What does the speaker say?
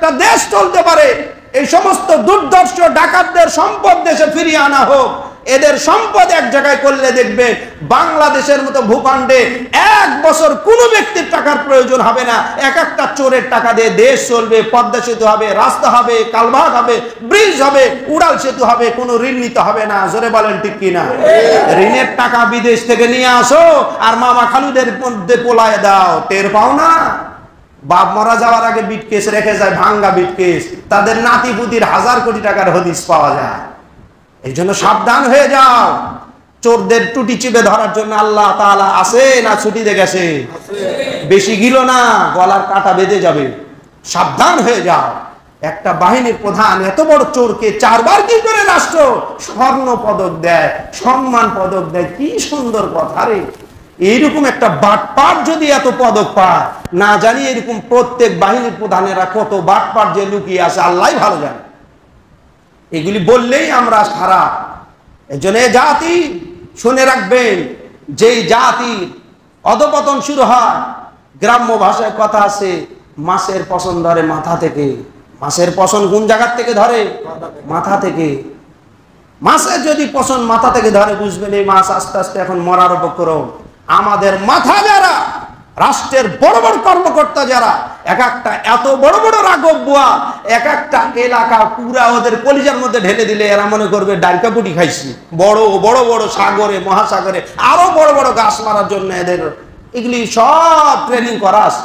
একটা দেশ চলতে পারে। এই সমস্ত দুর্ধর্ষ ডাকাতদের সম্পদ দেশে ফিরিয়ে আনা হোক। এদের সম্পদ এক জায়গায় করলে দেখবে বাংলাদেশের মতো ভূখণ্ডে 1 বছর কোনো ব্যক্তির টাকার প্রয়োজন হবে না। এক একটা চোরের টাকা দিয়ে দেশ চলবে। পদ্মা সেতু হবে, রাস্তা হবে, কালভার্ট হবে, ব্রিজ হবে, উড়াল সেতু হবে, কোনো ঋণ নিতে হবে না। জোরে বলেন ঠিক কিনা? ঋণের টাকা বিদেশ থেকে নিয়ে আসো আর মামা খালুদের মধ্যে পোলায় দাও, টের পাও না? বাপ মারা যাওয়ার আগে বিটকেস রেখে যায়, ভাঙ্গা বিটকেস, তাদের নাতি পুতির 1000 কোটি টাকার হদিস পাওয়া যায়। এই জন্য সাবধান হয়ে যাও। চোরদের টুটি চিপে ধরার জন্য আল্লাহ তাআলা আছে না ছুটিতে গেছে? বেশি গিলো না, গলার কাটা বেঁধে যাবে। সাবধান হয়ে যাও। একটা বাহিনীর প্রধান এত বড় চোরকে 4 বার কি করে রাষ্ট্র স্বর্ণ পদক দেয়, সম্মান পদক দেয়? কি সুন্দর কথা রে। এইরকম একটা বাটপাট যদি এত পদক পায়, না জানি এরকম প্রত্যেক বাহিনীর প্রধানেরা কত বাটপাট যে লুকিয়ে আছে আল্লাহই ভালো জানে। এগুলি বললেই আমরা খারাপ। এজন্য জাতি শুনে রাখবেন, যেই জাতির অধপতন শুরু হয়, গ্রাম্য ভাষায় কথা আছে, মাছের পছন ধরে মাথা থেকে। মাছের পছন কোন জায়গা থেকে ধরে? মাথা থেকে। মাছের যদি পছন মাথা থেকে ধরে, বুঝবেন এই মাছ আস্তে আস্তে এখন মরার উপক্রম। আমাদের মাথা যারা, রাষ্ট্রের বড় বড় কর্মকর্তা যারা, এক একটা এত বড় বড় রাঘব বুয়া, এক একটা এলাকা পুরা ওদের কলিজার মধ্যে ঢেলে দিলে এরা মনে করবে ডালকা পুটি খাইছি। বড় বড় বড় সাগরে, মহাসাগরে আরো বড় বড় গাছ মারার জন্য এদের এগুলি সব ট্রেনিং করা আছে।